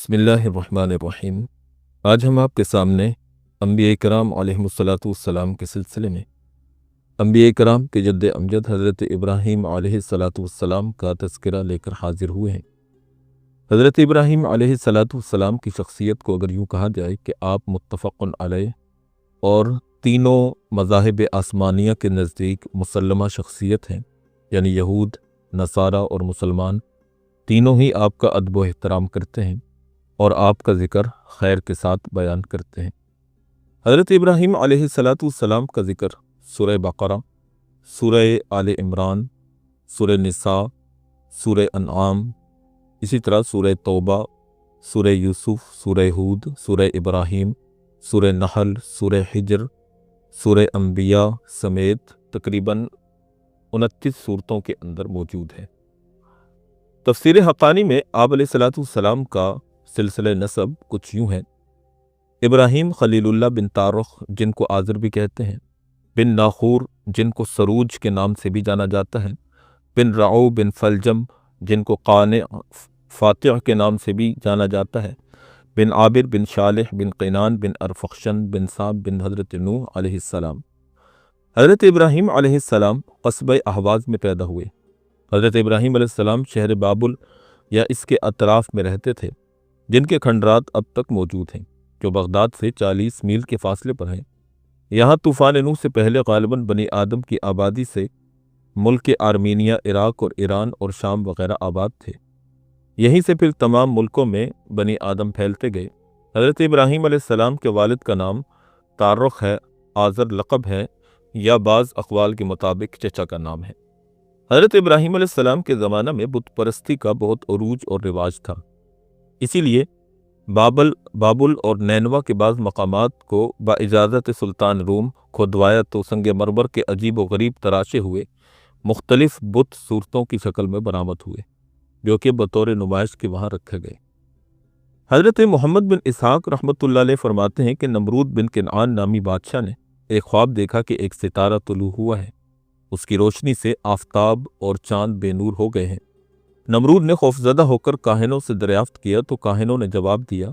بسم اللہ الرحمن الرحیم۔ آج ہم آپ کے سامنے انبیاء کرام علیہم السلام کے سلسلے میں انبیاء کرام کے جد امجد حضرت ابراہیم علیہ السلام کا تذکرہ لے کر حاضر ہوئے ہیں۔ حضرت ابراہیم علیہ السلام کی شخصیت کو اگر یوں کہا جائے کہ آپ متفق علیہ اور تینوں مذاہب آسمانیہ کے نزدیک مسلمہ شخصیت ہیں، یعنی یہود، نصارہ اور مسلمان تینوں ہی آپ کا ادب و احترام کرتے ہیں اور آپ کا ذکر خیر کے ساتھ بیان کرتے ہیں۔ حضرت ابراہیم علیہ السلام کا ذکر سورہ بقرہ، سورہ آل عمران، سورہ نساء، سورہ انعام، اسی طرح سورہ توبہ، سورہ یوسف، سورہ ہود، سورہ ابراہیم، سورہ نحل، سورہ حجر، سورہ انبیاء سمیت تقریباً 29 سورتوں کے اندر موجود ہے۔ تفسیر حقانی میں آپ علیہ السلام کا سلسلہ نسب کچھ یوں ہے: ابراہیم خلیل اللہ بن تارخ، جن کو آذر بھی کہتے ہیں، بن ناخور، جن کو سروج کے نام سے بھی جانا جاتا ہے، بن رعو بن فلجم، جن کو قانع فاتح کے نام سے بھی جانا جاتا ہے، بن عابر بن شالح بن قینان بن ارفخشن بن صاب بن حضرت نوح علیہ السلام۔ حضرت ابراہیم علیہ السلام قصبہ اہواز میں پیدا ہوئے۔ حضرت ابراہیم علیہ السلام شہر بابل یا اس کے اطراف میں رہتے تھے، جن کے کھنڈرات اب تک موجود ہیں، جو بغداد سے 40 میل کے فاصلے پر ہیں۔ یہاں طوفان نوح سے پہلے غالباً بنی آدم کی آبادی سے ملک آرمینیا، عراق اور ایران اور شام وغیرہ آباد تھے۔ یہیں سے پھر تمام ملکوں میں بنی آدم پھیلتے گئے۔ حضرت ابراہیم علیہ السلام کے والد کا نام تارخ ہے، آذر لقب ہے، یا بعض اقوال کے مطابق چچا کا نام ہے۔ حضرت ابراہیم علیہ السلام کے زمانہ میں بت پرستی کا بہت عروج اور رواج تھا، اسی لیے بابل اور نینوا کے بعض مقامات کو باجازت سلطان روم کھودوایا تو سنگ مرمر کے عجیب و غریب تراشے ہوئے مختلف بت صورتوں کی شکل میں برآمد ہوئے، جو کہ بطور نمائش کے وہاں رکھے گئے۔ حضرت محمد بن اسحاق رحمۃ اللہ علیہ فرماتے ہیں کہ نمرود بن کنعان نامی بادشاہ نے ایک خواب دیکھا کہ ایک ستارہ طلوع ہوا ہے، اس کی روشنی سے آفتاب اور چاند بے نور ہو گئے ہیں۔ نمرود نے خوفزدہ ہو کر کاہنوں سے دریافت کیا تو کاہنوں نے جواب دیا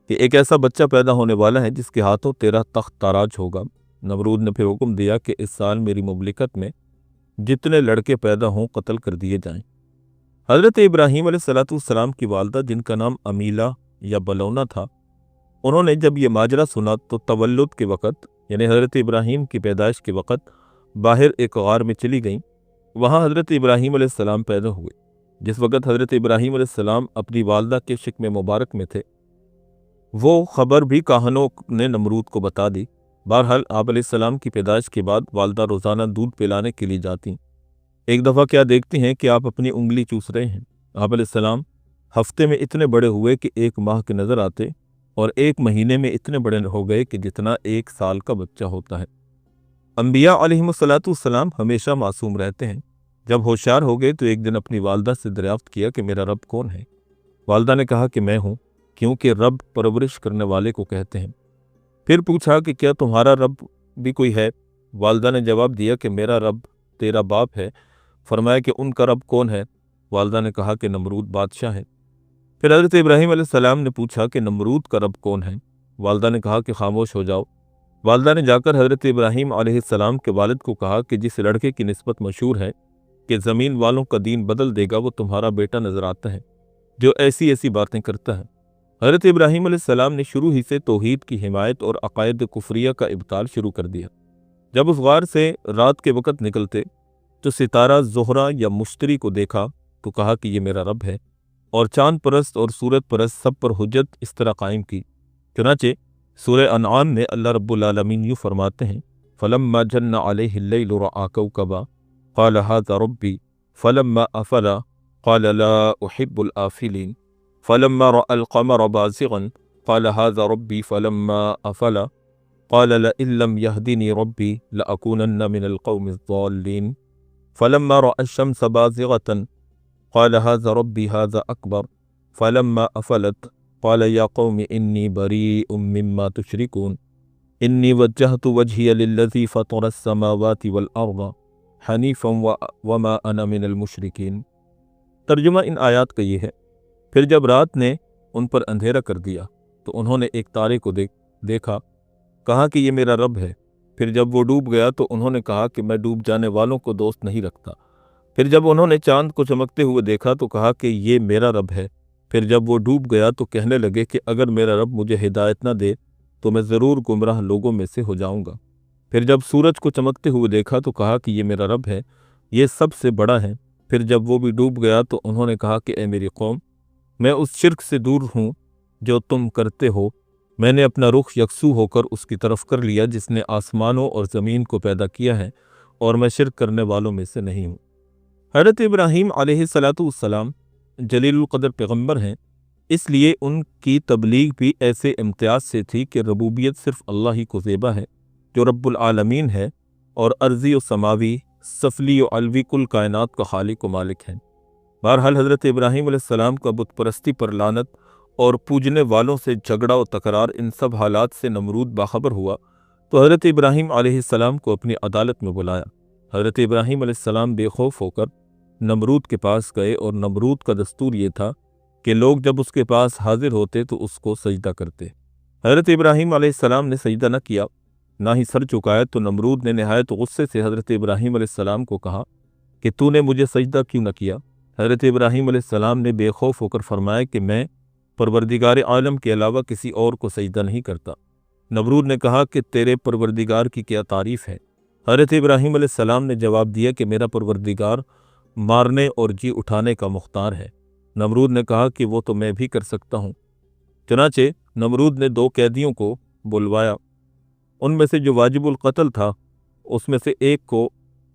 کہ ایک ایسا بچہ پیدا ہونے والا ہے جس کے ہاتھوں تیرا تخت تاراج ہوگا۔ نمرود نے پھر حکم دیا کہ اس سال میری مملکت میں جتنے لڑکے پیدا ہوں قتل کر دیے جائیں۔ حضرت ابراہیم علیہ السلام کی والدہ، جن کا نام امیلہ یا بلونا تھا، انہوں نے جب یہ ماجرا سنا تو تولد کے وقت، یعنی حضرت ابراہیم کی پیدائش کے وقت، باہر ایک غار میں چلی گئیں۔ وہاں حضرت ابراہیم علیہ السلام پیدا ہوئے۔ جس وقت حضرت ابراہیم علیہ السلام اپنی والدہ کے شکم مبارک میں تھے، وہ خبر بھی کاہنوں نے نمرود کو بتا دی۔ بہرحال آپ علیہ السلام کی پیدائش کے بعد والدہ روزانہ دودھ پلانے کے لیے جاتی۔ ایک دفعہ کیا دیکھتی ہیں کہ آپ اپنی انگلی چوس رہے ہیں۔ آپ علیہ السلام ہفتے میں اتنے بڑے ہوئے کہ 1 ماہ کے نظر آتے، اور 1 مہینے میں اتنے بڑے ہو گئے کہ جتنا 1 سال کا بچہ ہوتا ہے۔ انبیاء علیہم السلام ہمیشہ معصوم رہتے ہیں۔ جب ہوشیار ہو گئے تو ایک دن اپنی والدہ سے دریافت کیا کہ میرا رب کون ہے؟ والدہ نے کہا کہ میں ہوں، کیونکہ رب پرورش کرنے والے کو کہتے ہیں۔ پھر پوچھا کہ کیا تمہارا رب بھی کوئی ہے؟ والدہ نے جواب دیا کہ میرا رب تیرا باپ ہے۔ فرمایا کہ ان کا رب کون ہے؟ والدہ نے کہا کہ نمرود بادشاہ ہے۔ پھر حضرت ابراہیم علیہ السلام نے پوچھا کہ نمرود کا رب کون ہے؟ والدہ نے کہا کہ خاموش ہو جاؤ۔ والدہ نے جا کر حضرت ابراہیم علیہ السلام کے والد کو کہا کہ جس لڑکے کی نسبت مشہور ہے کہ زمین والوں کا دین بدل دے گا، وہ تمہارا بیٹا نظر آتا ہے جو ایسی ایسی باتیں کرتا ہے۔ حضرت ابراہیم علیہ السلام نے شروع ہی سے توحید کی حمایت اور عقائد کفریہ کا ابطال شروع کر دیا۔ جب اس غار سے رات کے وقت نکلتے تو ستارہ زہرہ یا مشتری کو دیکھا تو کہا کہ یہ میرا رب ہے، اور چاند پرست اور سورت پرست سب پر حجت اس طرح قائم کی۔ چنانچہ سورہ انعام میں اللہ رب العالمین یوں فرماتے ہیں: فَلَمَّا جَنَّ عَلَيْهِ اللَّيْلُ رَأَىٰ كَوْكَبًا قَالَ هَٰذَا رَبِّي فَلَمَّا أَفَلَ قَالَ لَا أُحِبُّ الْآفِلِينَ فَلَمَّا رَأَى الْقَمَرَ بَازِغًا قَالَ هَٰذَا رَبِّي فَلَمَّا أَفَلَ قَالَ لَئِن لَّمْ يَهْدِنِي رَبِّي لَأَكُونَنَّ مِنَ الْقَوْمِ الضَّالِّينَ فَلَمَّا رَأَى الشَّمْسَ بَازِغَةً قَالَ هَٰذَا رَبِّي هَٰذَا أَكْبَرُ فَلَمَّا أَفَلَتْ قَالَ يَا قَوْمِ إِنِّي بَرِيءٌ مِّمَّا تُشْرِكُونَ إِنِّي وَجَّهْتُ وَجْهِيَ لِلَّذِي فَطَرَ السَّمَاوَاتِ وَالْأَرْضَ حَنِيفًا وَمَا أَنَا مِنَ الْمُشْرِكِينَ۔ ترجمہ ان آیات کا یہ ہے: پھر جب رات نے ان پر اندھیرا کر دیا تو انہوں نے ایک تارے کو دیکھا، کہا کہ یہ میرا رب ہے۔ پھر جب وہ ڈوب گیا تو انہوں نے کہا کہ میں ڈوب جانے والوں کو دوست نہیں رکھتا۔ پھر جب انہوں نے چاند کو چمکتے ہوئے دیکھا تو کہا کہ یہ میرا رب ہے۔ پھر جب وہ ڈوب گیا تو کہنے لگے کہ اگر میرا رب مجھے ہدایت نہ دے تو میں ضرور گمراہ لوگوں میں سے ہو جاؤں گا۔ پھر جب سورج کو چمکتے ہوئے دیکھا تو کہا کہ یہ میرا رب ہے، یہ سب سے بڑا ہے۔ پھر جب وہ بھی ڈوب گیا تو انہوں نے کہا کہ اے میری قوم، میں اس شرک سے دور ہوں جو تم کرتے ہو۔ میں نے اپنا رخ یکسو ہو کر اس کی طرف کر لیا جس نے آسمانوں اور زمین کو پیدا کیا ہے، اور میں شرک کرنے والوں میں سے نہیں ہوں۔ حضرت ابراہیم علیہ السلام جلیل القدر پیغمبر ہیں، اس لیے ان کی تبلیغ بھی ایسے امتیاز سے تھی کہ ربوبیت صرف اللہ ہی کو زیبا ہے جو رب العالمین ہے اور ارضی و سماوی، سفلی و علوی کل کائنات کا خالق و مالک ہے۔ بہرحال حضرت ابراہیم علیہ السلام کا بت پرستی پر لعنت اور پوجنے والوں سے جھگڑا و تکرار، ان سب حالات سے نمرود باخبر ہوا تو حضرت ابراہیم علیہ السلام کو اپنی عدالت میں بلایا۔ حضرت ابراہیم علیہ السلام بے خوف ہو کر نمرود کے پاس گئے، اور نمرود کا دستور یہ تھا کہ لوگ جب اس کے پاس حاضر ہوتے تو اس کو سجدہ کرتے۔ حضرت ابراہیم علیہ السلام نے سجدہ نہ کیا، نہ ہی سر جھکایا، تو نمرود نے نہایت غصے سے حضرت ابراہیم علیہ السلام کو کہا کہ تو نے مجھے سجدہ کیوں نہ کیا؟ حضرت ابراہیم علیہ السلام نے بے خوف ہو کر فرمایا کہ میں پروردگار عالم کے علاوہ کسی اور کو سجدہ نہیں کرتا۔ نمرود نے کہا کہ تیرے پروردگار کی کیا تعریف ہے؟ حضرت ابراہیم علیہ السلام نے جواب دیا کہ میرا پروردگار مارنے اور جی اٹھانے کا مختار ہے۔ نمرود نے کہا کہ وہ تو میں بھی کر سکتا ہوں۔ چنانچہ نمرود نے 2 قیدیوں کو بلوایا، ان میں سے جو واجب القتل تھا اس میں سے ایک کو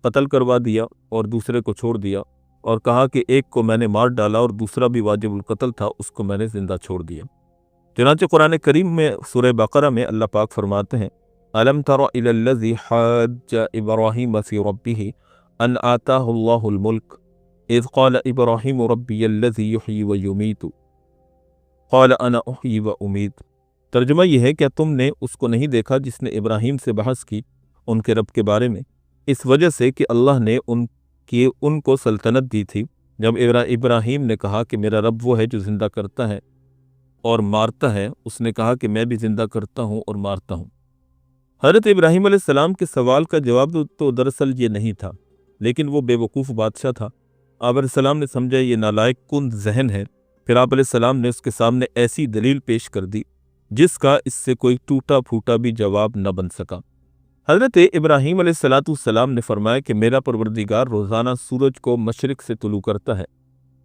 قتل کروا دیا اور دوسرے کو چھوڑ دیا، اور کہا کہ ایک کو میں نے مار ڈالا اور دوسرا بھی واجب القتل تھا، اس کو میں نے زندہ چھوڑ دیا۔ چنانچہ قرآن کریم میں سورہ بقرہ میں اللہ پاک فرماتے ہیں أَلَمْ تَرَ إِلَى الَّذِي حَاجَّ إِبْرَاهِيمَ فِي رَبِّهِ أَنْ آتَاهُ اللَّهُ الْمُلْكَ إِذْ قَالَ إِبْرَاهِيمُ رَبِّيَ الَّذِي يُحْيِي وَيُمِيتُ قَالَ أَنَا أُحْيِي وَأُمِيتُ۔ ترجمہ یہ ہے کہ کیا تم نے اس کو نہیں دیکھا جس نے ابراہیم سے بحث کی ان کے رب کے بارے میں، اس وجہ سے کہ اللہ نے ان کو سلطنت دی تھی۔ جب ابراہیم نے کہا کہ میرا رب وہ ہے جو زندہ کرتا ہے اور مارتا ہے، اس نے کہا کہ میں بھی زندہ کرتا ہوں اور مارتا ہوں۔ حضرت ابراہیم علیہ السلام کے سوال کا جواب تو دراصل یہ نہیں تھا، لیکن وہ بے وقوف بادشاہ تھا۔ آپ علیہ السلام نے سمجھا یہ نالائق کن ذہن ہے، پھر آپ علیہ السلام نے اس کے سامنے ایسی دلیل پیش کر دی جس کا اس سے کوئی ٹوٹا پھوٹا بھی جواب نہ بن سکا۔ حضرت ابراہیم علیہ السلام نے فرمایا کہ میرا پروردگار روزانہ سورج کو مشرق سے طلوع کرتا ہے،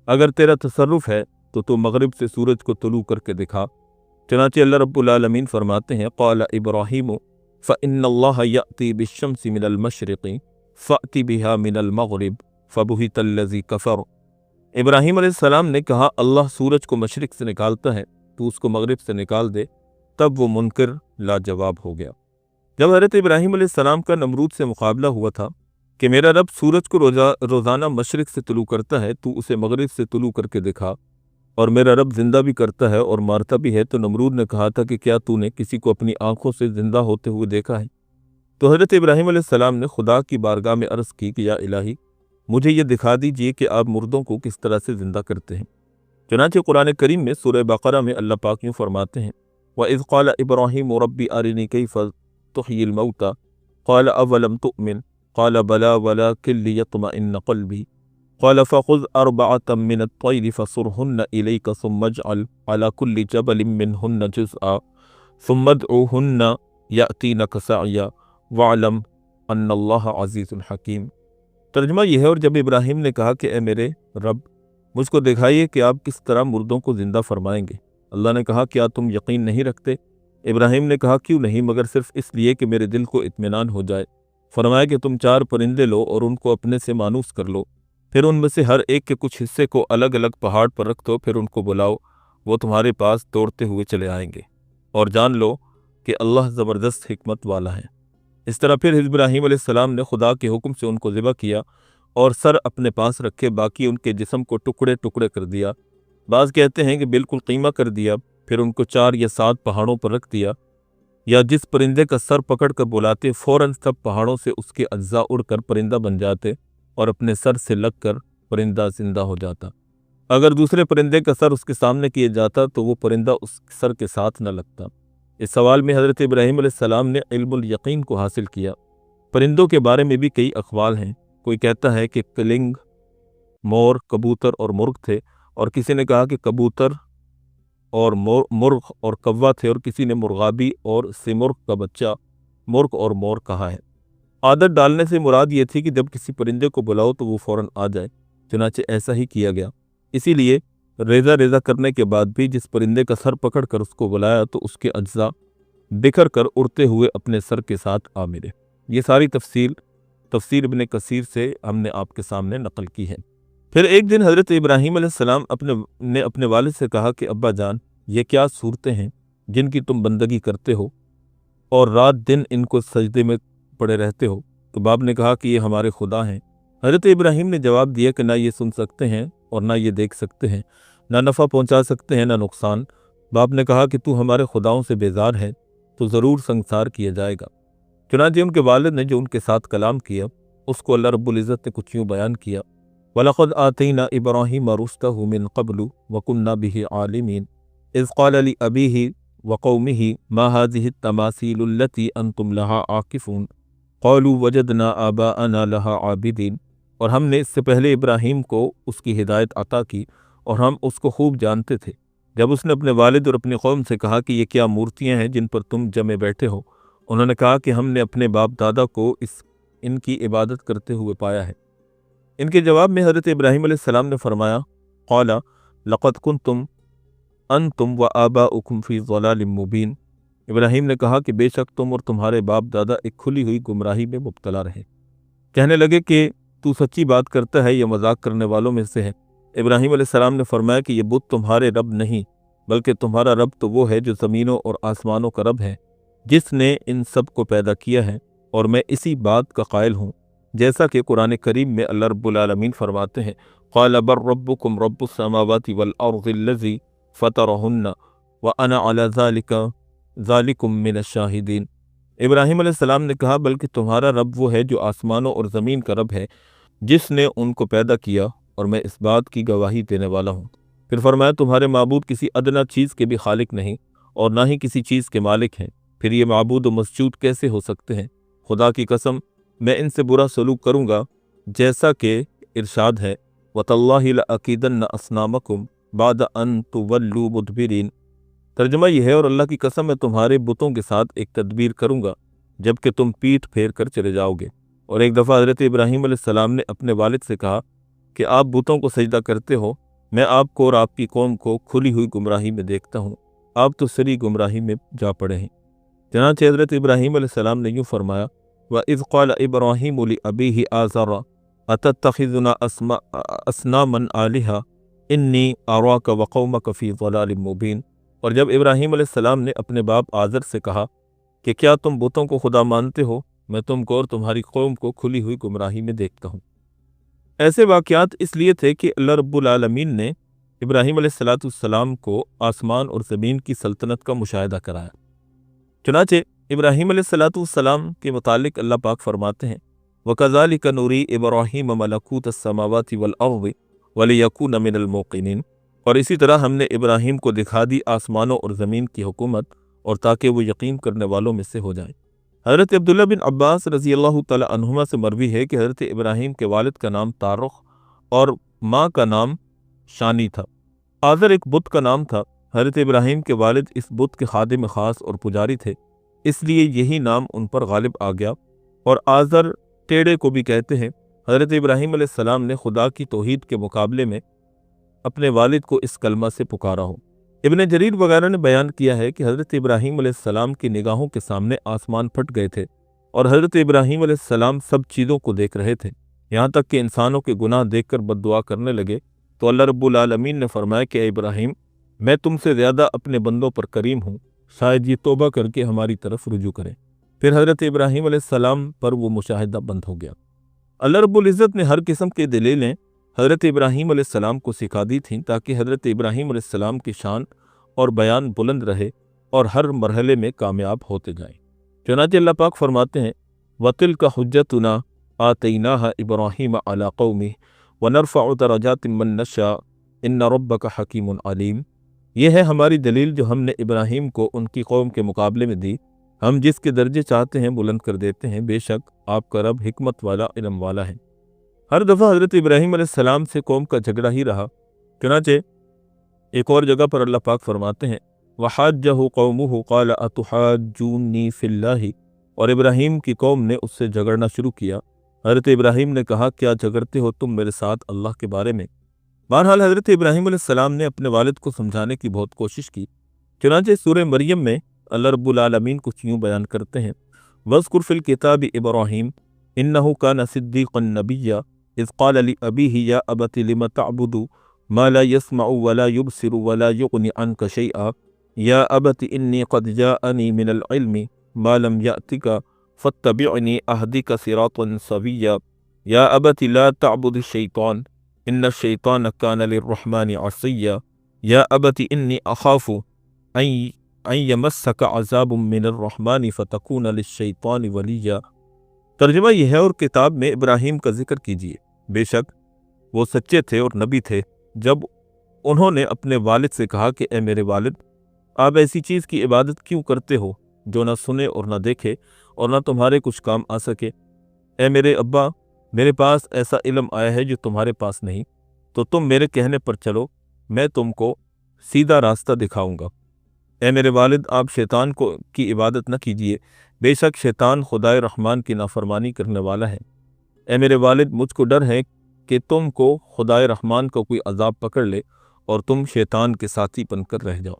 اگر تیرا تصرف ہے تو مغرب سے سورج کو طلوع کر کے دکھا۔ چنانچہ اللہ رب العالمین فرماتے ہیں قال ابراہیم فإن اللہ یأتی بالشمس من المشرق فأتی بها من المغرب فبہت الذی کفر۔ ابراہیم علیہ السلام نے کہا اللہ سورج کو مشرق سے نکالتا ہے، تو اس کو مغرب سے نکال دے۔ تب وہ منکر لاجواب ہو گیا۔ جب حضرت ابراہیم علیہ السلام کا نمرود سے مقابلہ ہوا تھا کہ میرا رب سورج کو روزانہ مشرق سے طلوع کرتا ہے، تو اسے مغرب سے طلوع کر کے دکھا، اور میرا رب زندہ بھی کرتا ہے اور مارتا بھی ہے، تو نمرود نے کہا تھا کہ کیا تو نے کسی کو اپنی آنکھوں سے زندہ ہوتے ہوئے دیکھا ہے؟ تو حضرت ابراہیم علیہ السلام نے خدا کی بارگاہ میں عرض کی کہ یا الہی، مجھے یہ دکھا دیجئے کہ آپ مردوں کو کس طرح سے زندہ کرتے ہیں۔ چنانچہ قرآن کریم میں سورہ بقرہ میں اللہ پاک یوں فرماتے ہیں وَإِذْ قَالَ إِبْرَاهِيمُ رَبِّ أَرِنِي كَيْفَ تُحْيِي الْمَوْتَى قَالَ أَوَلَمْ تُؤْمِنْ قَالَ بَلَى وَلَكِنْ لِيَطْمَئِنَّ قَلْبِي قَالَ فَخُذْ أَرْبَعَةً مِّنَ الطَّيْرِ فَصُرْهُنَّ إِلَيْكَ ثُمَّ اجْعَلْ عَلَى كُلِّ جَبَلٍ مِّنْهُنَّ جُزْءًا ثُمَّ ادْعُوهُنَّ يَأْتِينَكَ سَعْيًا وَاعْلَمْ أَنَّ اللَّهَ عَزِيزٌ حَكِيمٌ۔ ترجمہ یہ ہے اور جب ابراہیم نے کہا کہ اے میرے رب، مجھ کو دکھائیے کہ آپ کس طرح مردوں کو زندہ فرمائیں گے۔ اللہ نے کہا کیا تم یقین نہیں رکھتے؟ ابراہیم نے کہا کیوں نہیں، مگر صرف اس لیے کہ میرے دل کو اطمینان ہو جائے۔ فرمایا کہ تم 4 پرندے لو اور ان کو اپنے سے مانوس کر لو، پھر ان میں سے ہر ایک کے کچھ حصے کو الگ الگ پہاڑ پر رکھ دو، پھر ان کو بلاؤ، وہ تمہارے پاس دوڑتے ہوئے چلے آئیں گے، اور جان لو کہ اللہ زبردست حکمت والا ہے۔ اس طرح پھر ابراہیم علیہ السلام نے خدا کے حکم سے ان کو ذبح کیا اور سر اپنے پاس رکھے، باقی ان کے جسم کو ٹکڑے ٹکڑے کر دیا۔ بعض کہتے ہیں کہ بالکل قیمہ کر دیا، پھر ان کو 4 یا 7 پہاڑوں پر رکھ دیا، یا جس پرندے کا سر پکڑ کر بلاتے فوراً سب پہاڑوں سے اس کے اجزاء اڑ کر پرندہ بن جاتے اور اپنے سر سے لگ کر پرندہ زندہ ہو جاتا۔ اگر دوسرے پرندے کا سر اس کے سامنے کیا جاتا تو وہ پرندہ اس سر کے ساتھ نہ لگتا۔ اس سوال میں حضرت ابراہیم علیہ السلام نے علم الیقین کو حاصل کیا۔ پرندوں کے بارے میں بھی کئی اقوال ہیں۔ کوئی کہتا ہے کہ کلنگ، مور، کبوتر اور مرغ تھے، اور کسی نے کہا کہ کبوتر اور مرغ اور کوا تھے، اور کسی نے مرغابی اور سمرغ کا بچہ مرغ اور مور کہا ہے۔ عادت ڈالنے سے مراد یہ تھی کہ جب کسی پرندے کو بلاؤ تو وہ فوراً آ جائے، چنانچہ ایسا ہی کیا گیا۔ اسی لیے ریزہ ریزہ کرنے کے بعد بھی جس پرندے کا سر پکڑ کر اس کو بلایا تو اس کے اجزاء بکھر کر اڑتے ہوئے اپنے سر کے ساتھ آ ملے۔ یہ ساری تفسیر ابن کثیر سے ہم نے آپ کے سامنے نقل کی ہے۔ پھر ایک دن حضرت ابراہیم علیہ السلام نے اپنے والد سے کہا کہ ابا جان، یہ کیا صورتیں ہیں جن کی تم بندگی کرتے ہو اور رات دن ان کو سجدے میں پڑے رہتے ہو؟ تو باپ نے کہا کہ یہ ہمارے خدا ہیں۔ حضرت ابراہیم نے جواب دیا کہ نہ یہ سن سکتے ہیں اور نہ یہ دیکھ سکتے ہیں، نہ نفع پہنچا سکتے ہیں نہ نقصان۔ باپ نے کہا کہ تو ہمارے خداؤں سے بیزار ہے تو ضرور سنگسار کیا جائے گا۔ چنانچہ ان کے والد نے جو ان کے ساتھ کلام کیا اس کو اللہ رب العزت نے کچھ یوں بیان کیا: وَلَقَدْ آتَيْنَا إِبْرَاهِيمَ رُشْدَهُ مِنْ قَبْلُ وَكُنَّا بِهِ عَالِمِينَ إِذْ قَالَ لِأَبِيهِ وَقَوْمِهِ مَا هَذِهِ التَّمَاثِيلُ الَّتِي أَنْتُمْ لَهَا عَاكِفُونَ قَالُوا وَجَدْنَا آبَاءَنَا لَهَا عَابِدِينَ۔ اور ہم نے اس سے پہلے ابراہیم کو اس کی ہدایت عطا کی اور ہم اس کو خوب جانتے تھے۔ جب اس نے اپنے والد اور اپنی قوم سے کہا کہ یہ کیا مورتیاں ہیں جن پر تم جمے بیٹھے ہو، انہوں نے کہا کہ ہم نے اپنے باپ دادا کو ان کی عبادت کرتے ہوئے پایا ہے۔ ان کے جواب میں حضرت ابراہیم علیہ السلام نے فرمایا: قَالَ لَقَدْ كُنْتُمْ أَنْتُمْ وَآبَاؤُكُمْ فِي ضَلَالٍ مُبِينٍ۔ ابراہیم نے کہا کہ بے شک تم اور تمہارے باپ دادا ایک کھلی ہوئی گمراہی میں مبتلا رہے۔ کہنے لگے کہ تو سچی بات کرتا ہے یا مذاق کرنے والوں میں سے ہے؟ ابراہیم علیہ السلام نے فرمایا کہ یہ بت تمہارے رب نہیں، بلکہ تمہارا رب تو وہ ہے جو زمینوں اور آسمانوں کا رب ہے، جس نے ان سب کو پیدا کیا ہے، اور میں اسی بات کا قائل ہوں، جیسا کہ قرآن کریم میں اللہ رب العالمین فرماتے ہیں: قَالَ بَلْ رَبُّكُمْ رَبُّ السَّمَاوَاتِ وَالْأَرْضِ الَّذِي فَطَرَهُنَّ وَأَنَا عَلَى ذَلِكُمْ مِنَ الشَّاهِدِينَ۔ ابراہیم علیہ السلام نے کہا بلکہ تمہارا رب وہ ہے جو آسمانوں اور زمین کا رب ہے، جس نے ان کو پیدا کیا، اور میں اس بات کی گواہی دینے والا ہوں۔ پھر فرمایا: تمہارے معبود کسی ادنا چیز کے بھی خالق نہیں اور نہ ہی کسی چیز کے مالک ہیں، پھر یہ معبود و مسجود کیسے ہو سکتے ہیں؟ خدا کی قسم میں ان سے برا سلوک کروں گا، جیسا کہ ارشاد ہے: وَتَاللَّهِ لَأَكِيدَنَّ أَصْنَامَكُمْ بَعْدَ أَن تُوَلُّوا مُدْبِرِينَ۔ ترجمہ یہ ہے: اور اللہ کی قسم میں تمہارے بتوں کے ساتھ ایک تدبیر کروں گا جبکہ تم پیٹھ پھیر کر چلے جاؤ گے۔ اور ایک دفعہ حضرت ابراہیم علیہ السلام نے اپنے والد سے کہا کہ آپ بتوں کو سجدہ کرتے ہو، میں آپ کو اور آپ کی قوم کو کھلی ہوئی گمراہی میں دیکھتا ہوں، آپ تو سری گمراہی میں جا پڑے ہیں۔ چنانچہ حضرت ابراہیم علیہ السلام نے یوں فرمایا: وَإِذْ قَالَ إِبْرَاهِيمُ لِأَبِيهِ آزَرَ أَتَتَّخِذُنَا أَصْنَامًا آلِهَةً إِنِّي أَرَاكَ وَقَوْمَكَ فِي ضَلَالٍ مُبِينٍ۔ اور جب ابراہیم علیہ السلام نے اپنے باپ آزر سے کہا کہ کیا تم بتوں کو خدا مانتے ہو، میں تم کو اور تمہاری قوم کو کھلی ہوئی گمراہی میں دیکھتا ہوں۔ ایسے واقعات اس لیے تھے کہ اللہ رب العالمین نے ابراہیم علیہ السلام کو آسمان اور زمین کی سلطنت کا مشاہدہ کرایا۔ چنانچہ ابراہیم علیہ السلام کے متعلق اللہ پاک فرماتے ہیں: وَكَذَلِكَ نُرِي إِبْرَاهِيمَ مَلَكُوتَ السَّمَاوَاتِ وَالْأَرْضِ وَلِيَكُونَ مِنَ الْمُوقِنِينَ۔ اور اسی طرح ہم نے ابراہیم کو دکھا دی آسمانوں اور زمین کی حکومت، اور تاکہ وہ یقین کرنے والوں میں سے ہو جائیں۔ حضرت عبداللہ بن عباس رضی اللہ تعالی عنہما سے مروی ہے کہ حضرت ابراہیم کے والد کا نام تارخ اور ماں کا نام شانی تھا۔ آزر ایک بت کا نام تھا۔ حضرت ابراہیم کے والد اس بت کے خادم خاص اور پجاری تھے، اس لیے یہی نام ان پر غالب آ گیا، اور آزر ٹیڑے کو بھی کہتے ہیں۔ حضرت ابراہیم علیہ السلام نے خدا کی توحید کے مقابلے میں اپنے والد کو اس کلمہ سے پکارا ہو۔ ابن جریر وغیرہ نے بیان کیا ہے کہ حضرت ابراہیم علیہ السلام کی نگاہوں کے سامنے آسمان پھٹ گئے تھے، اور حضرت ابراہیم علیہ السلام سب چیزوں کو دیکھ رہے تھے، یہاں تک کہ انسانوں کے گناہ دیکھ کر بد دعا کرنے لگے تو اللہ رب العالمین نے فرمایا کہ اے ابراہیم، میں تم سے زیادہ اپنے بندوں پر کریم ہوں، شاید یہ توبہ کر کے ہماری طرف رجوع کریں۔ پھر حضرت ابراہیم علیہ السلام پر وہ مشاہدہ بند ہو گیا۔ اللہ رب العزت نے ہر قسم کے دلیلیں حضرت ابراہیم علیہ السلام کو سکھا دی تھیں تاکہ حضرت ابراہیم علیہ السلام کی شان اور بیان بلند رہے اور ہر مرحلے میں کامیاب ہوتے جائیں۔ چنانچہ اللہ پاک فرماتے ہیں: وَتِلْكَ حُجَّتُنَا آتَيْنَاهَا إِبْرَاهِيمَ عَلَىٰ قَوْمِهِ وَنَرْفَعُ دَرَجَاتٍ مَّن نَّشَاءُ ان ربک حکیم علیم۔ یہ ہے ہماری دلیل جو ہم نے ابراہیم کو ان کی قوم کے مقابلے میں دی، ہم جس کے درجے چاہتے ہیں بلند کر دیتے ہیں، بے شک آپ کا رب حکمت والا علم والا ہے۔ ہر دفعہ حضرت ابراہیم علیہ السلام سے قوم کا جھگڑا ہی رہا، چنانچہ ایک اور جگہ پر اللہ پاک فرماتے ہیں وَحَاجَّهُ قَوْمُهُ قَالَ أَتُحَاجُّونِي فِي اللَّهِ، اور ابراہیم کی قوم نے اس سے جھگڑنا شروع کیا۔ حضرت ابراہیم نے کہا کیا جھگڑتے ہو تم میرے ساتھ اللہ کے بارے میں؟ بہرحال حضرت ابراہیم علیہ السلام نے اپنے والد کو سمجھانے کی بہت کوشش کی، چنانچہ سورہ مریم میں اللہ رب العالمین کچھ یوں بیان کرتے ہیں وَاذْكُرْ فِي الْكِتَابِ إِبْرَاهِيمَ إِنَّهُ كَانَ صِدِّيقًا نَبِيًّا إِذْ قَالَ لِأَبِيهِ يَا أَبَتِ لِمَ تَعْبُدُ مَا لَا يَسْمَعُ وَلَا يُبْصِرُ وَلَا يُغْنِ عَنْكَ شَيْئًا يَا أَبَتِ إِنِّي قَدْ جَاءَنِي مِنَ الْعِلْمِ مَا لَمْ يَأْتِكَ فَاتَّبِعْنِي أَهْدِكَ صِرَاطًا سَوِيًّا يَا أَبَتِ لَا تَعْبُدِ الشَّيْطَانَ إِنَّ الشَّيْطَانَ كَانَ لِلرَّحْمَنِ عَصِيًّا يَا أَبَتِ إِنِّي أَخَافُ أَن يَمَسَّكَ عَذَابٌ مِّنَ الرَّحْمَنِ فَتَكُونَ لِلشَّيْطَانِ وَلِيًّا۔ ترجمہ یہ ہے اور کتاب میں ابراہیم کا ذکر کیجیے، بے شک وہ سچے تھے اور نبی تھے جب انہوں نے اپنے والد سے کہا کہ اے میرے والد، آپ ایسی چیز کی عبادت کیوں کرتے ہو جو نہ سنے اور نہ دیکھے اور نہ تمہارے کچھ کام آ سکے؟ اے میرے ابا، میرے پاس ایسا علم آیا ہے جو تمہارے پاس نہیں، تو تم میرے کہنے پر چلو، میں تم کو سیدھا راستہ دکھاؤں گا۔ اے میرے والد، آپ شیطان کی عبادت نہ کیجیے، بے شک شیطان خدائے رحمان کی نافرمانی کرنے والا ہے۔ اے میرے والد، مجھ کو ڈر ہے کہ تم کو خدائے رحمان کا کوئی عذاب پکڑ لے اور تم شیطان کے ساتھی بن کر رہ جاؤ۔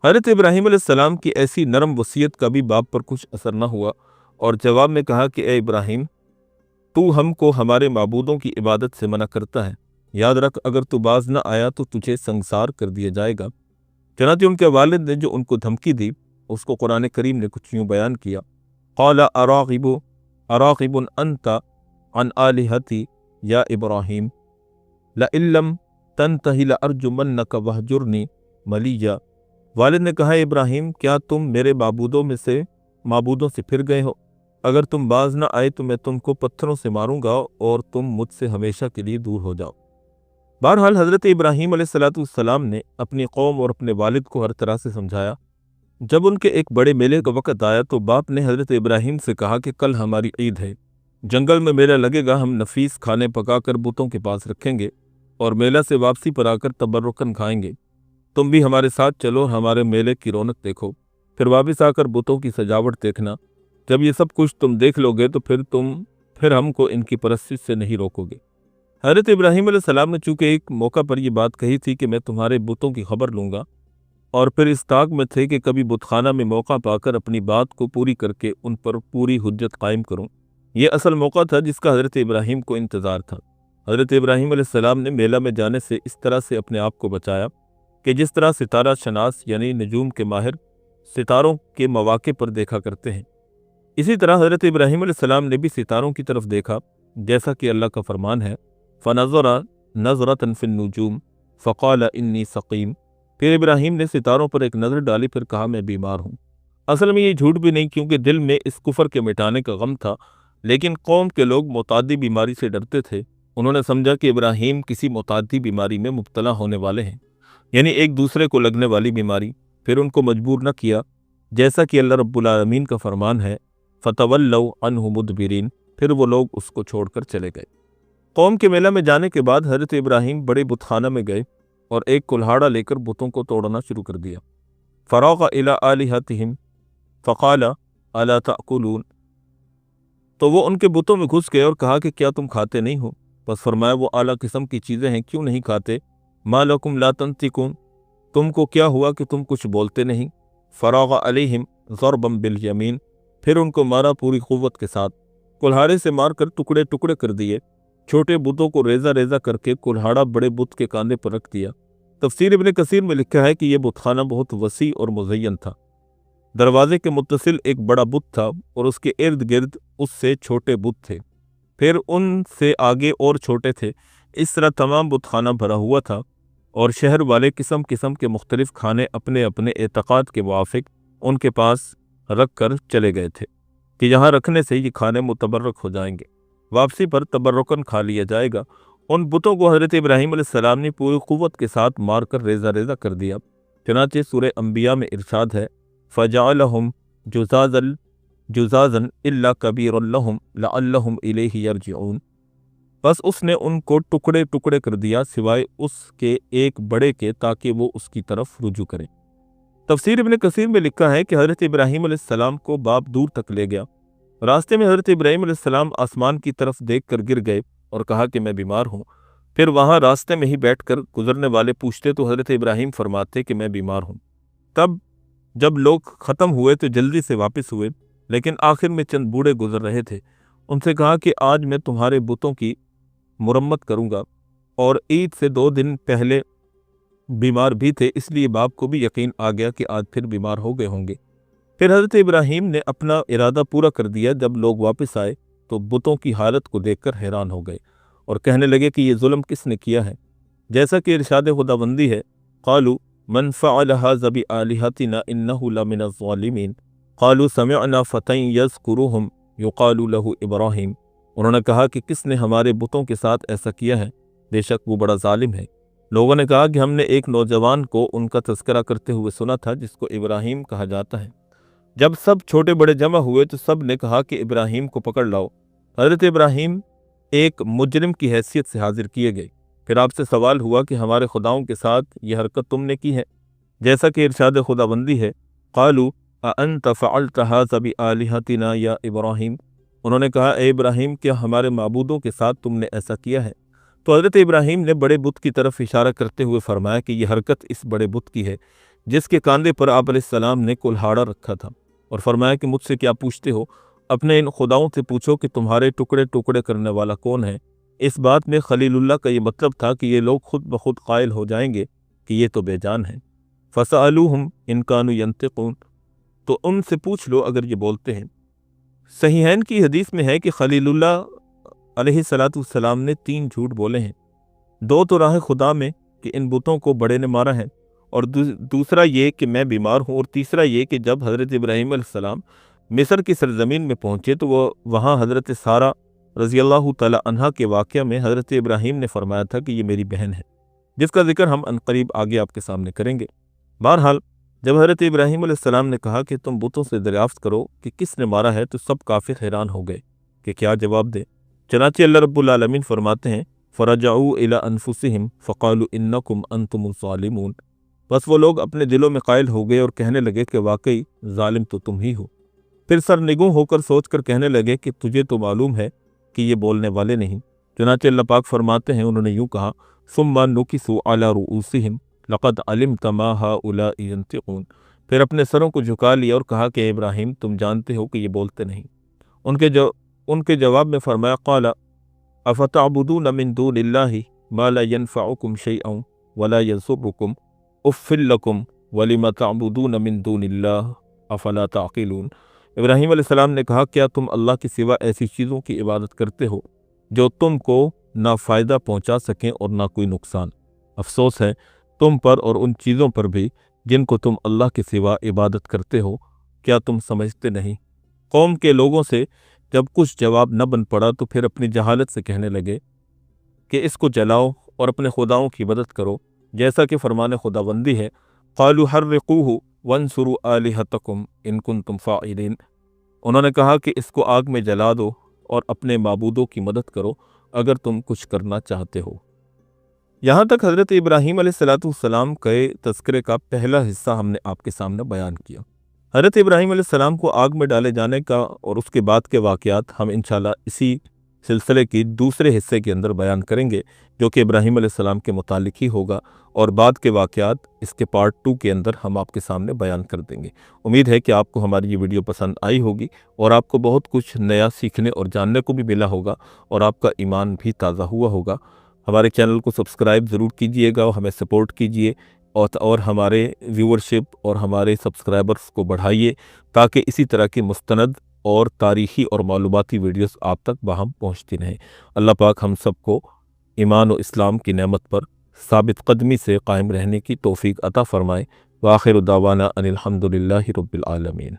حضرت ابراہیم علیہ السلام کی ایسی نرم وصیت کا بھی باپ پر کچھ اثر نہ ہوا اور جواب میں کہا کہ اے ابراہیم، تو ہم کو ہمارے معبودوں کی عبادت سے منع کرتا ہے، یاد رکھ اگر تو باز نہ آیا تو تجھے سنسار کر دیا جائے گا۔ چنانچہ ان کے والد نے جو ان کو دھمکی دی اس کو قرآن کریم نے کچھ یوں بیان کیا قال اراغب انت عن آلہتی یا ابراہیم لئن لم تنتہی لارجمنک وہجرنی ملیہ۔ والد نے کہا ابراہیم، کیا تم میرے معبودوں سے پھر گئے ہو؟ اگر تم باز نہ آئے تو میں تم کو پتھروں سے ماروں گا اور تم مجھ سے ہمیشہ کے لیے دور ہو جاؤ۔ بہرحال حضرت ابراہیم علیہ السلام نے اپنی قوم اور اپنے والد کو ہر طرح سے سمجھایا۔ جب ان کے ایک بڑے میلے کا وقت آیا تو باپ نے حضرت ابراہیم سے کہا کہ کل ہماری عید ہے، جنگل میں میلہ لگے گا، ہم نفیس کھانے پکا کر بتوں کے پاس رکھیں گے اور میلہ سے واپسی پر آ کر تبرکن کھائیں گے۔ تم بھی ہمارے ساتھ چلو، ہمارے میلے کی رونق دیکھو، پھر واپس آ کر بتوں کی سجاوٹ دیکھنا۔ جب یہ سب کچھ تم دیکھ لو گے تو پھر ہم کو ان کی پرستش سے نہیں روکو گے۔ حضرت ابراہیم علیہ السلام نے چونکہ ایک موقع پر یہ بات کہی تھی کہ میں تمہارے بتوں کی خبر لوں گا، اور پھر اس طاق میں تھے کہ کبھی بت خانہ میں موقع پا کر اپنی بات کو پوری کر کے ان پر پوری حجت قائم کروں، یہ اصل موقع تھا جس کا حضرت ابراہیم کو انتظار تھا۔ حضرت ابراہیم علیہ السلام نے میلہ میں جانے سے اس طرح سے اپنے آپ کو بچایا کہ جس طرح ستارہ شناس یعنی نجوم کے ماہر ستاروں کے مواقع پر دیکھا کرتے ہیں، اسی طرح حضرت ابراہیم علیہ السلام نے بھی ستاروں کی طرف دیکھا، جیسا کہ اللہ کا فرمان ہے فَنَظَرَ نَظْرَةً فِي النُّجُومِ فَقَالَ إِنِّي سَقِيمٌ۔ پھر ابراہیم نے ستاروں پر ایک نظر ڈالی، پھر کہا میں بیمار ہوں۔ اصل میں یہ جھوٹ بھی نہیں، کیونکہ دل میں اس کفر کے مٹانے کا غم تھا، لیکن قوم کے لوگ متعدی بیماری سے ڈرتے تھے۔ انہوں نے سمجھا کہ ابراہیم کسی متعدی بیماری میں مبتلا ہونے والے ہیں، یعنی ایک دوسرے کو لگنے والی بیماری۔ پھر ان کو مجبور نہ کیا، جیسا کہ اللہ رب العالمین کا فرمان ہے فَتَوَلَّوْا عَنْهُ مُدْبِرِينَ، پھر وہ لوگ اس کو چھوڑ کر چلے گئے۔ قوم کے میلہ میں جانے کے بعد حضرت ابراہیم بڑے بت خانہ میں گئے اور ایک کلہاڑا لے کر بتوں کو توڑنا شروع کر دیا۔ فَرَاغَ إِلَىٰ آلِهَتِهِمْ فَقَالَ أَلَا تَأْكُلُونَ، تو وہ ان کے بتوں میں گھس گئے اور کہا کہ کیا تم کھاتے نہیں ہو؟ بس فرمایا وہ اعلیٰ قسم کی چیزیں ہیں، کیوں نہیں کھاتے؟ مَا لَكُمْ لَا تَنطِقُونَ، تم کو کیا ہوا کہ تم کچھ بولتے نہیں؟ فَرَاغَ عَلَيْهِمْ ضَرْبًا بِالْيَمِينِ، پھر ان کو مارا پوری قوت کے ساتھ، کلہاڑے سے مار کر ٹکڑے ٹکڑے کر دیے۔ چھوٹے بتوں کو ریزہ ریزہ کر کے کلہاڑا بڑے بت کے کاندھے پر رکھ دیا۔ تفسیر ابن کثیر میں لکھا ہے کہ یہ بت خانہ بہت وسیع اور مزین تھا۔ دروازے کے متصل ایک بڑا بت تھا اور اس کے ارد گرد اس سے چھوٹے بت تھے، پھر ان سے آگے اور چھوٹے تھے۔ اس طرح تمام بت خانہ بھرا ہوا تھا اور شہر والے قسم قسم کے مختلف کھانے اپنے اپنے اعتقاد کے موافق ان کے پاس رکھ کر چلے گئے تھے کہ یہاں رکھنے سے یہ کھانے متبرک ہو جائیں گے، واپسی پر تبرکن کھا لیا جائے گا ان بتوں کو حضرت ابراہیم علیہ السلام نے پوری قوت کے ساتھ مار کر ریزہ ریزہ کر دیا۔ چنانچہ سورہ انبیاء میں ارشاد ہے فَجَعَلَهُمْ جُزَازًا إِلَّا كَبِيرًا لَهُمْ لَعَلَّهُمْ إِلَيْهِ يَرْجِعُونَ۔ بس اس نے ان کو ٹکڑے ٹکڑے کر دیا سوائے اس کے ایک بڑے کے تاکہ وہ اس کی طرف رجوع کریں۔ تفسیر ابن کثیر میں لکھا ہے کہ حضرت ابراہیم علیہ السلام کو باپ دور تک لے گیا۔ راستے میں حضرت ابراہیم علیہ السلام آسمان کی طرف دیکھ کر گر گئے اور کہا کہ میں بیمار ہوں۔ پھر وہاں راستے میں ہی بیٹھ کر گزرنے والے پوچھتے تو حضرت ابراہیم فرماتے کہ میں بیمار ہوں۔ تب جب لوگ ختم ہوئے تو جلدی سے واپس ہوئے، لیکن آخر میں چند بوڑھے گزر رہے تھے۔ ان سے کہا کہ آج میں تمہارے بتوں کی مرمت کروں گا، اور عید سے 2 دن پہلے بیمار بھی تھے، اس لیے باپ کو بھی یقین آ گیا کہ آج پھر بیمار ہو گئے ہوں گے۔ پھر حضرت ابراہیم نے اپنا ارادہ پورا کر دیا۔ جب لوگ واپس آئے تو بتوں کی حالت کو دیکھ کر حیران ہو گئے اور کہنے لگے کہ یہ ظلم کس نے کیا ہے؟ جیسا کہ ارشاد خداوندی ہے قالوا من فعل هذا بآلهتنا انه لمن الظالمین قالوا سمعنا فتى يذكرهم يقال له ابراہیم۔ انہوں نے کہا کہ کس نے ہمارے بتوں کے ساتھ ایسا کیا ہے؟ بے شک وہ بڑا ظالم ہے۔ لوگوں نے کہا کہ ہم نے ایک نوجوان کو ان کا تذکرہ کرتے ہوئے سنا تھا جس کو ابراہیم کہا جاتا ہے۔ جب سب چھوٹے بڑے جمع ہوئے تو سب نے کہا کہ ابراہیم کو پکڑ لاؤ۔ حضرت ابراہیم ایک مجرم کی حیثیت سے حاضر کیے گئے۔ پھر آپ سے سوال ہوا کہ ہمارے خداؤں کے ساتھ یہ حرکت تم نے کی ہے؟ جیسا کہ ارشاد خداوندی ہے قالوا اانت فعلت هذا بآلهتنا یا ابراہیم۔ انہوں نے کہا اے ابراہیم کیا ہمارے معبودوں کے ساتھ تم نے ایسا کیا ہے؟ تو حضرت ابراہیم نے بڑے بت کی طرف اشارہ کرتے ہوئے فرمایا کہ یہ حرکت اس بڑے بت کی ہے جس کے کاندھے پر آپ علیہ السلام نے کلہاڑا رکھا تھا، اور فرمایا کہ مجھ سے کیا پوچھتے ہو؟ اپنے ان خداؤں سے پوچھو کہ تمہارے ٹکڑے ٹکڑے کرنے والا کون ہے۔ اس بات میں خلیل اللہ کا یہ مطلب تھا کہ یہ لوگ خود بخود قائل ہو جائیں گے کہ یہ تو بے جان ہیں۔ فَسَأَلُوهُمْ إِنْ كَانُوا يَنْطِقُونَ، تو ان سے پوچھ لو اگر یہ بولتے ہیں۔ صحیحین کی حدیث میں ہے کہ خلیل اللہ علیہ السلام نے 3 جھوٹ بولے ہیں۔ 2 تو راہ خدا میں کہ ان بتوں کو بڑے نے مارا ہے، اور دوسرا یہ کہ میں بیمار ہوں، اور تیسرا یہ کہ جب حضرت ابراہیم علیہ السلام مصر کی سرزمین میں پہنچے تو وہ وہاں حضرت سارہ رضی اللہ تعالی عنہا کے واقعہ میں حضرت ابراہیم نے فرمایا تھا کہ یہ میری بہن ہے، جس کا ذکر ہم عنقریب آگے آپ کے سامنے کریں گے۔ بہرحال جب حضرت ابراہیم علیہ السلام نے کہا کہ تم بتوں سے دریافت کرو کہ کس نے مارا ہے تو سب کافر حیران ہو گئے کہ کیا جواب دے۔ چنانچہ اللہ رب العالمین فرماتے ہیں فَرَجَعُوا إِلَىٰ أَنفُسِهِمْ فَقَالُوا إِنَّكُمْ أَنْتُمُ الظَّالِمُونَ۔ بس وہ لوگ اپنے دلوں میں قائل ہو گئے اور کہنے لگے کہ واقعی ظالم تو تم ہی ہو۔ پھر سرنگوں ہو کر سوچ کر کہنے لگے کہ تجھے تو معلوم ہے کہ یہ بولنے والے نہیں۔ چنانچہ اللہ پاک فرماتے ہیں انہوں نے یوں کہا ثُمَّ نُكِسُوا عَلَىٰ رُؤُوسِهِمْ لَقَدْ عَلِمْتَ مَا هَٰؤُلَاءِ يَنطِقُونَ۔ پھر اپنے سروں کو جھکا لیا اور کہا کہ ابراہیم تم جانتے ہو کہ یہ بولتے نہیں۔ ان کے جواب میں فرمایا قَالَ أَفَتَعْبُدُونَ مِن دُونِ اللَّهِ مَا لَا يَنفَعُكُمْ شَيْئًا وَلَا يَضُرُّكُمْ اُفٍّ لَّكُمْ وَلِمَ تَعْبُدُونَ مِن دُونِ اللَّهِ أَفَلَا تَعْقِلُونَ۔ ابراہیم علیہ السلام نے کہا کیا تم اللہ کے سوا ایسی چیزوں کی عبادت کرتے ہو جو تم کو نہ فائدہ پہنچا سکیں اور نہ کوئی نقصان؟ افسوس ہے تم پر اور ان چیزوں پر بھی جن کو تم اللہ کے سوا عبادت کرتے ہو، کیا تم سمجھتے نہیں؟ قوم کے لوگوں سے جب کچھ جواب نہ بن پڑا تو پھر اپنی جہالت سے کہنے لگے کہ اس کو جلاؤ اور اپنے خداؤں کی مدد کرو، جیسا کہ فرمان خداوندی ہے قالوا حرقوه وانصروا آلهتکم ان کنتم فاعلین۔ انہوں نے کہا کہ اس کو آگ میں جلا دو اور اپنے معبودوں کی مدد کرو اگر تم کچھ کرنا چاہتے ہو۔ یہاں تک حضرت ابراہیم علیہ السلام کے تذکرے کا پہلا حصہ ہم نے آپ کے سامنے بیان کیا۔ حضرت ابراہیم علیہ السلام کو آگ میں ڈالے جانے کا اور اس کے بعد کے واقعات ہم انشاءاللہ اسی سلسلے کی دوسرے حصے کے اندر بیان کریں گے، جو کہ ابراہیم علیہ السلام کے متعلق ہی ہوگا، اور بعد کے واقعات اس کے پارٹ 2 کے اندر ہم آپ کے سامنے بیان کر دیں گے۔ امید ہے کہ آپ کو ہماری یہ ویڈیو پسند آئی ہوگی اور آپ کو بہت کچھ نیا سیکھنے اور جاننے کو بھی ملا ہوگا، اور آپ کا ایمان بھی تازہ ہوا ہوگا۔ ہمارے چینل کو سبسکرائب ضرور کیجئے گا اور ہمیں سپورٹ کیجئے، اور ہمارے ویورشپ اور ہمارے سبسکرائبرز کو بڑھائیے تاکہ اسی طرح کی مستند اور تاریخی اور معلوماتی ویڈیوز آپ تک باہم پہنچتی رہیں۔ اللہ پاک ہم سب کو ایمان و اسلام کی نعمت پر ثابت قدمی سے قائم رہنے کی توفیق عطا فرمائے۔ وآخر دعوانا ان الحمد للہ رب العالمین۔